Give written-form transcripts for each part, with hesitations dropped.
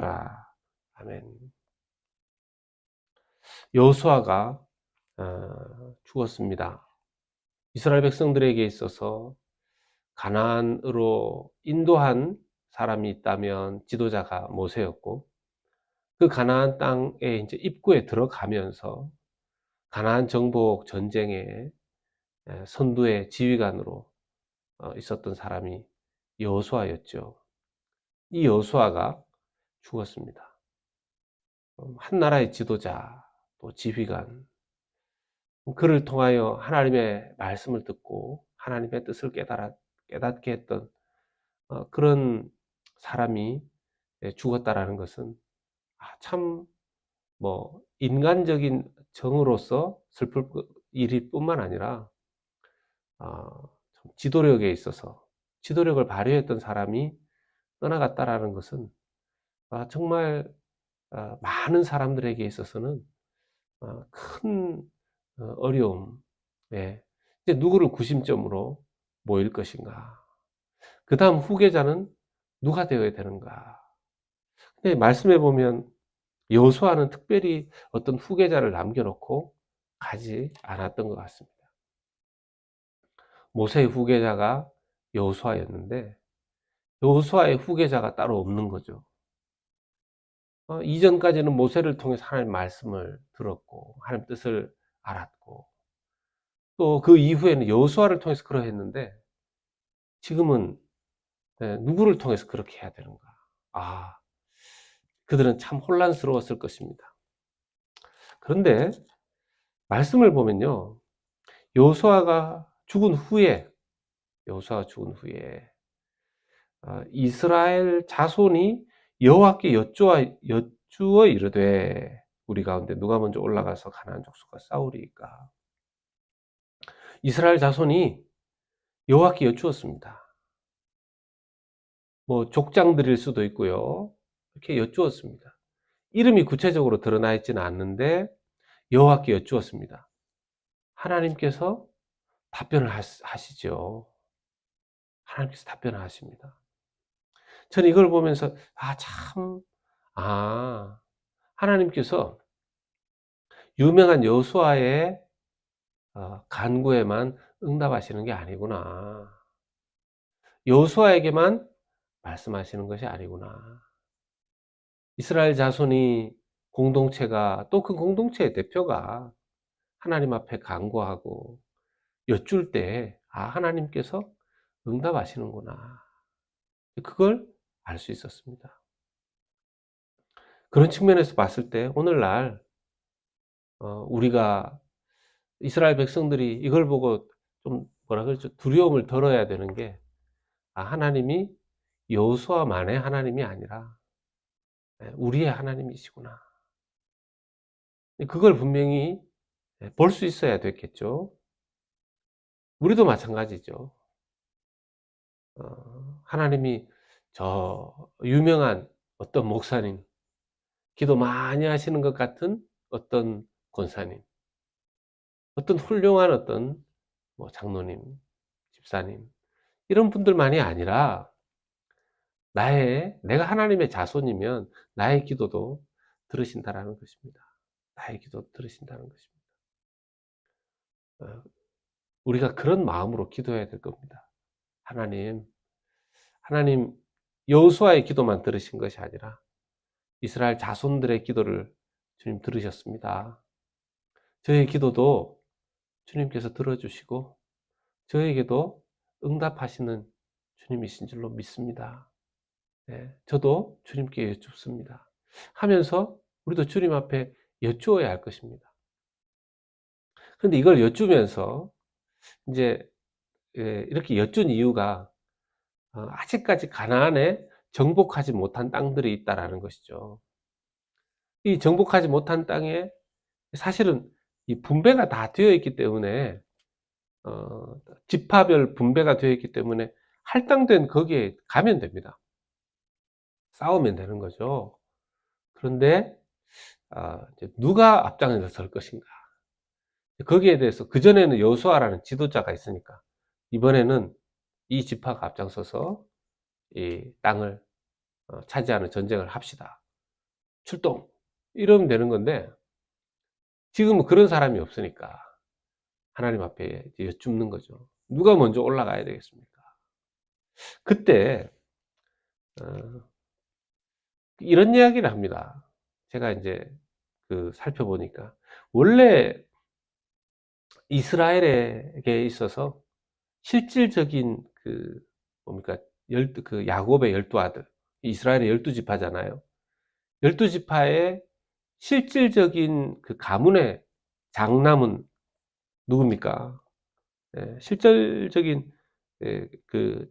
하더라. 아멘. 여호수아가 죽었습니다. 이스라엘 백성들에게 있어서 가나안으로 인도한 사람이 있다면 지도자가 모세였고, 그 가나안 땅에 이제 입구에 들어가면서 가나안 정복 전쟁의 선두의 지휘관으로 있었던 사람이 여호수아였죠. 이 여호수아가 죽었습니다. 한 나라의 지도자, 또 지휘관, 그를 통하여 하나님의 말씀을 듣고 하나님의 뜻을 깨닫게 했던 그런 사람이 죽었다라는 것은 참 인간적인 정으로서 슬플 일일 뿐만 아니라 지도력에 있어서 지도력을 발휘했던 사람이 떠나갔다라는 것은 정말 많은 사람들에게 있어서는 큰 어려움, 이제 누구를 구심점으로 모일 것인가, 그 다음 후계자는 누가 되어야 되는가. 근데 말씀해 보면 여호수아는 특별히 어떤 후계자를 남겨놓고 가지 않았던 것 같습니다. 모세의 후계자가 여호수아였는데 여호수아의 후계자가 따로 없는 거죠. 이전까지는 모세를 통해서 하나님의 말씀을 들었고 하나님의 뜻을 알았고, 또 그 이후에는 여호수아를 통해서 그러했는데 지금은 누구를 통해서 그렇게 해야 되는가. 그들은 참 혼란스러웠을 것입니다. 그런데 말씀을 보면요, 여호수아가 죽은 후에 이스라엘 자손이 여호와께 여쭈어 이르되 우리 가운데 누가 먼저 올라가서 가나안 족속과 싸우리이까. 이스라엘 자손이 여호와께 여쭈었습니다. 족장들일 수도 있고요, 이렇게 여쭈었습니다. 이름이 구체적으로 드러나 있지는 않는데 여호와께 여쭈었습니다. 하나님께서 답변을 하시죠. 하나님께서 답변을 하십니다. 저는 이걸 보면서 하나님께서 유명한 여호수아의 간구에만 응답하시는 게 아니구나. 여호수아에게만 말씀하시는 것이 아니구나. 이스라엘 자손이 공동체가, 또 그 공동체의 대표가 하나님 앞에 간구하고 여쭐 때 하나님께서 응답하시는구나, 그걸 알 수 있었습니다. 그런 측면에서 봤을 때 오늘날 우리가 이스라엘 백성들이 이걸 보고 좀 두려움을 덜어야 되는 게, 하나님이 여호수아만의 하나님이 아니라 우리의 하나님이시구나. 그걸 분명히 볼 수 있어야 됐겠죠. 우리도 마찬가지죠. 하나님이 저 유명한 어떤 목사님, 기도 많이 하시는 것 같은 어떤 권사님, 어떤 훌륭한 어떤 장로님, 집사님, 이런 분들만이 아니라 내가 하나님의 자손이면 나의 기도도 들으신다라는 것입니다. 나의 기도 들으신다는 것입니다. 우리가 그런 마음으로 기도해야 될 겁니다. 하나님 여호수아의 기도만 들으신 것이 아니라 이스라엘 자손들의 기도를 주님 들으셨습니다. 저의 기도도 주님께서 들어주시고 저에게도 응답하시는 주님이신 줄로 믿습니다. 저도 주님께 여쭙습니다 하면서 우리도 주님 앞에 여쭈어야 할 것입니다. 그런데 이걸 여쭈면서 이제 이렇게 여쭌 이유가 아직까지 가나안에 정복하지 못한 땅들이 있다라는 것이죠. 이 정복하지 못한 땅에 사실은 이 분배가 다 되어 있기 때문에 지파별 분배가 되어 있기 때문에 할당된 거기에 가면 됩니다. 싸우면 되는 거죠. 그런데 누가 앞장에서 설 것인가, 거기에 대해서 그전에는 여호수아라는 지도자가 있으니까 이번에는 이 지파가 앞장서서 이 땅을 차지하는 전쟁을 합시다, 출동 이러면 되는 건데, 지금은 그런 사람이 없으니까 하나님 앞에 이제 여쭙는 거죠. 누가 먼저 올라가야 되겠습니까? 그때 이런 이야기를 합니다. 제가 이제 살펴보니까 원래 이스라엘에게 있어서 실질적인 뭡니까, 야곱의 12아들, 이스라엘의 12지파잖아요. 12지파의 실질적인 가문의 장남은 누굽니까? 예, 실질적인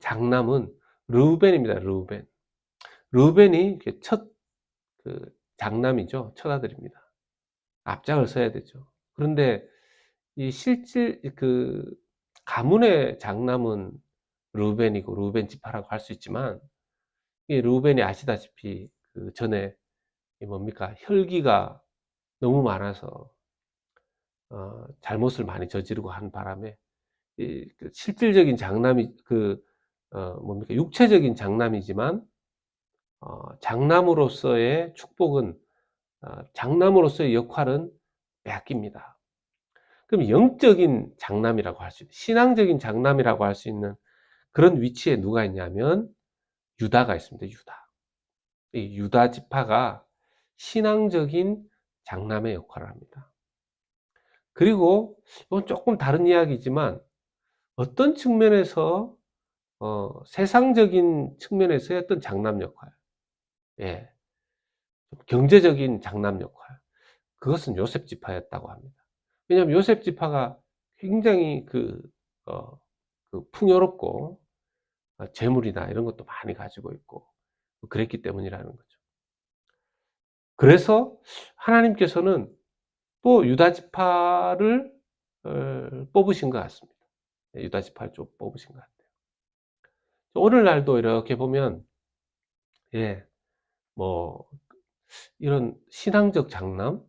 장남은 르우벤입니다. 르우벤. 르우벤이 첫 장남이죠. 첫 아들입니다. 앞장을 서야 되죠. 그런데 이 실질 가문의 장남은 르우벤이고 르우벤 지파라고 할 수 있지만, 이 르우벤이 아시다시피 전에 뭡니까, 혈기가 너무 많아서 잘못을 많이 저지르고 한 바람에 실질적인 장남이 뭡니까, 육체적인 장남이지만 장남으로서의 축복은, 장남으로서의 역할은 빼앗깁니다. 그럼 영적인 장남이라고 할 수 있는, 신앙적인 장남이라고 할 수 있는 그런 위치에 누가 있냐면 유다가 있습니다. 유다. 이 유다 지파가 신앙적인 장남의 역할을 합니다. 그리고 이건 조금 다른 이야기지만, 어떤 측면에서 세상적인 측면에서의 어떤 장남 역할, 예, 경제적인 장남 역할, 그것은 요셉 지파였다고 합니다. 왜냐하면 요셉 지파가 굉장히 풍요롭고 재물이나 이런 것도 많이 가지고 있고 그랬기 때문이라는 거죠. 그래서 하나님께서는 또 유다 지파를 뽑으신 것 같습니다. 유다 지파를 좀 뽑으신 것 같아요. 오늘날도 이렇게 보면, 예, 뭐 이런 신앙적 장남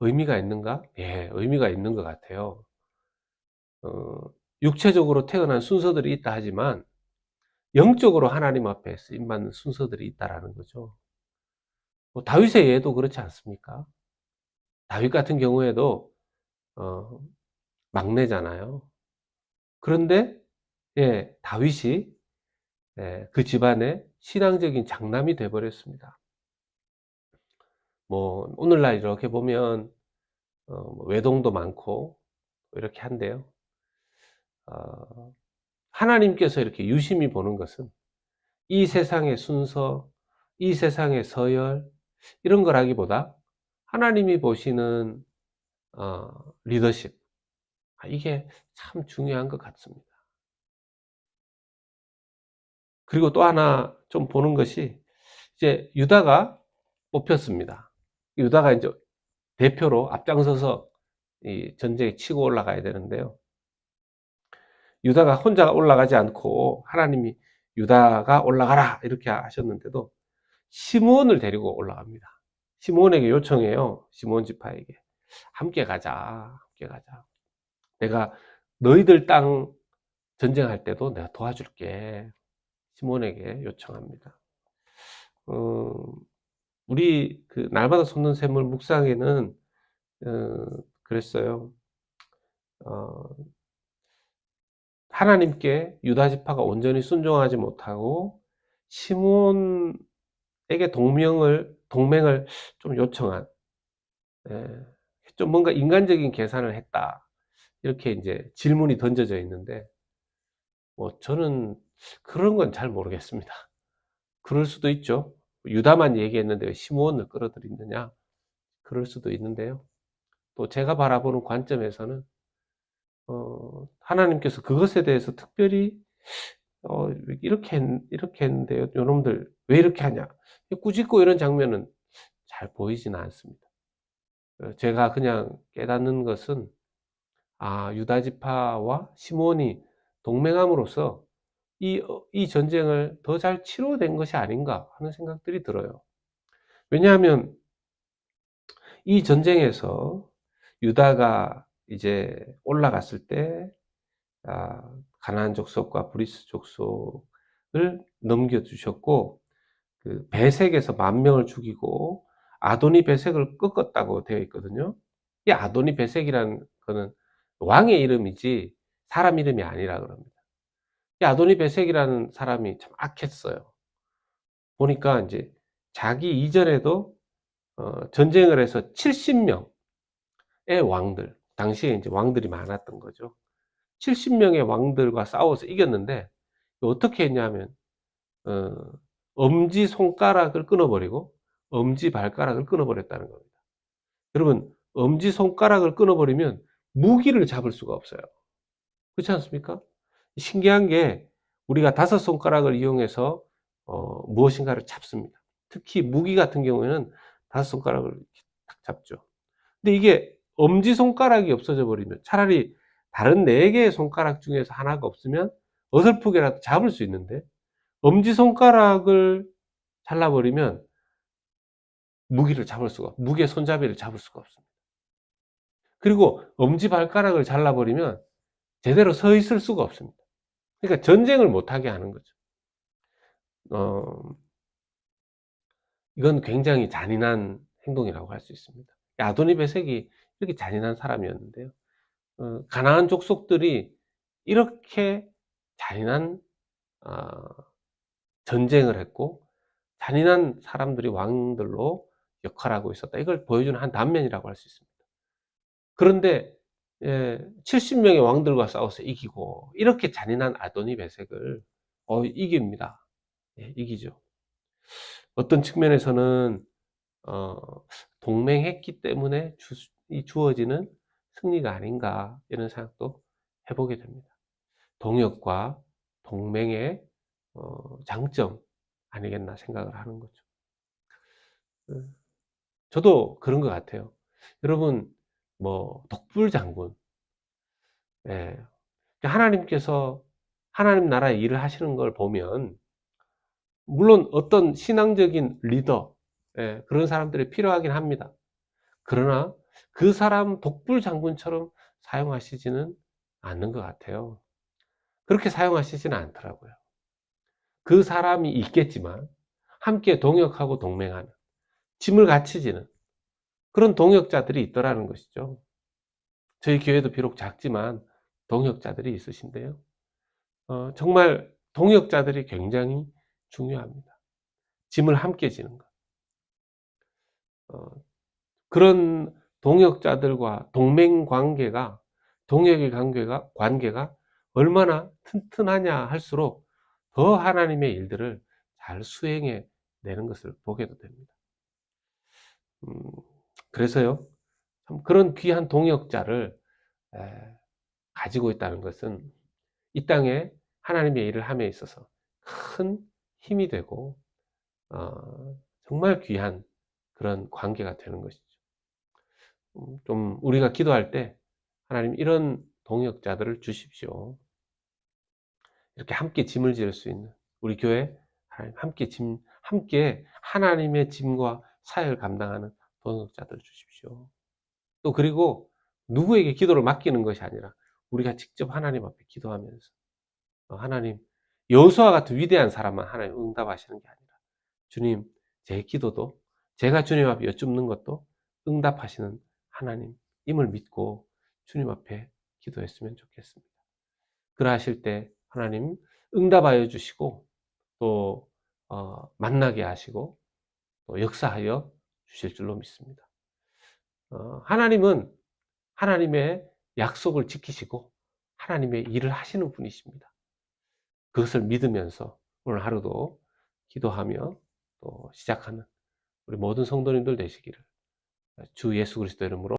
의미가 있는가? 예, 의미가 있는 것 같아요. 육체적으로 태어난 순서들이 있다 하지만 영적으로 하나님 앞에 쓰임받는 순서들이 있다라는 거죠. 다윗의 예도 그렇지 않습니까? 다윗 같은 경우에도 막내잖아요. 그런데 예, 다윗이 그 집안의 신앙적인 장남이 되어버렸습니다. 뭐 오늘날 이렇게 보면 외동도 많고 이렇게 한데요. 하나님께서 이렇게 유심히 보는 것은 이 세상의 순서, 이 세상의 서열, 이런 거라기보다 하나님이 보시는 리더십, 이게 참 중요한 것 같습니다. 그리고 또 하나 좀 보는 것이, 이제 유다가 뽑혔습니다. 유다가 이제 대표로 앞장서서 이 전쟁에 치고 올라가야 되는데요. 유다가 혼자 올라가지 않고 하나님이 유다가 올라가라 이렇게 하셨는데도 시므온을 데리고 올라갑니다. 시므온에게 요청해요. 시므온 지파에게 함께 가자, 함께 가자. 내가 너희들 땅 전쟁할 때도 내가 도와줄게. 시므온에게 요청합니다. 우리 날마다 솟는 샘물 묵상에는 그랬어요. 하나님께 유다 지파가 온전히 순종하지 못하고 시므온에게 동맹을 좀 요청한, 좀 뭔가 인간적인 계산을 했다, 이렇게 이제 질문이 던져져 있는데, 뭐 저는 그런 건 잘 모르겠습니다. 그럴 수도 있죠. 유다만 얘기했는데 왜 시므온을 끌어들이느냐, 그럴 수도 있는데요. 또 제가 바라보는 관점에서는 하나님께서 그것에 대해서 특별히 이렇게 했는데 요놈들 왜 이렇게 하냐, 꾸짖고 이런 장면은 잘 보이지는 않습니다. 제가 그냥 깨닫는 것은, 유다 지파와 시므온이 동맹함으로써 이 전쟁을 더 잘 치료된 것이 아닌가 하는 생각들이 들어요. 왜냐하면 이 전쟁에서 유다가 이제 올라갔을 때 가나안 족속과 브리스 족속을 넘겨주셨고, 베색에서 10,000명을 죽이고 아도니 베섹을 꺾었다고 되어 있거든요. 이 아도니 베섹이라는 거는 왕의 이름이지 사람 이름이 아니라 그럽니다. 이 아도니 베섹이라는 사람이 참 악했어요. 보니까 이제 자기 이전에도 전쟁을 해서 70명의 왕들, 당시에 이제 왕들이 많았던 거죠. 70명의 왕들과 싸워서 이겼는데 어떻게 했냐면 어, 엄지 손가락을 끊어버리고 엄지 발가락을 끊어버렸다는 겁니다. 여러분, 엄지 손가락을 끊어버리면 무기를 잡을 수가 없어요. 그렇지 않습니까? 신기한 게 우리가 다섯 손가락을 이용해서 무엇인가를 잡습니다. 특히 무기 같은 경우에는 다섯 손가락을 딱 잡죠. 근데 이게 엄지손가락이 없어져 버리면 차라리 다른 4개의 손가락 중에서 하나가 없으면 어설프게라도 잡을 수 있는데 엄지손가락을 잘라버리면 무기의 손잡이를 잡을 수가 없습니다. 그리고 엄지발가락을 잘라버리면 제대로 서 있을 수가 없습니다. 그러니까 전쟁을 못하게 하는 거죠. 이건 굉장히 잔인한 행동이라고 할 수 있습니다. 아도니 베섹이 이렇게 잔인한 사람이었는데요. 가나안 족속들이 이렇게 잔인한 전쟁을 했고 잔인한 사람들이 왕들로 역할하고 있었다. 이걸 보여주는 한 단면이라고 할 수 있습니다. 그런데 70명의 왕들과 싸워서 이기고 이렇게 잔인한 아도니 베섹을 이깁니다. 이기죠. 어떤 측면에서는 동맹했기 때문에 주어지는 승리가 아닌가 이런 생각도 해보게 됩니다. 동역과 동맹의 장점 아니겠나 생각을 하는 거죠. 저도 그런 것 같아요. 여러분, 독불장군, 하나님께서 하나님 나라의 일을 하시는 걸 보면 물론 어떤 신앙적인 리더, 그런 사람들이 필요하긴 합니다. 그러나 그 사람 독불장군처럼 사용하시지는 않는 것 같아요. 그렇게 사용하시지는 않더라고요. 그 사람이 있겠지만 함께 동역하고 동맹하는, 짐을 같이 지는 그런 동역자들이 있더라는 것이죠. 저희 교회도 비록 작지만 동역자들이 있으신데요. 정말 동역자들이 굉장히 중요합니다. 짐을 함께 지는 것. 그런 동역자들과 동맹 관계가, 동역의 관계가 얼마나 튼튼하냐 할수록 더 하나님의 일들을 잘 수행해 내는 것을 보게도 됩니다. 그래서요, 참 그런 귀한 동역자를 가지고 있다는 것은 이 땅에 하나님의 일을 함에 있어서 큰 힘이 되고 정말 귀한 그런 관계가 되는 것이죠. 좀 우리가 기도할 때 하나님 이런 동역자들을 주십시오. 이렇게 함께 짐을 지을 수 있는 우리 교회 함께 하나님의 짐과 사역을 감당하는 동역자들 주십시오. 또 그리고 누구에게 기도를 맡기는 것이 아니라 우리가 직접 하나님 앞에 기도하면서 하나님, 여호수아 같은 위대한 사람만 하나님 응답하시는 게 아니라 주님, 제 기도도 제가 주님 앞에 여쭙는 것도 응답하시는 하나님임을 믿고 주님 앞에 기도했으면 좋겠습니다. 그러하실 때 하나님 응답하여 주시고 또 만나게 하시고 또 역사하여 주실 줄로 믿습니다. 하나님은 하나님의 약속을 지키시고 하나님의 일을 하시는 분이십니다. 그것을 믿으면서 오늘 하루도 기도하며 또 시작하는 우리 모든 성도님들 되시기를 주 예수 그리스도 이름으로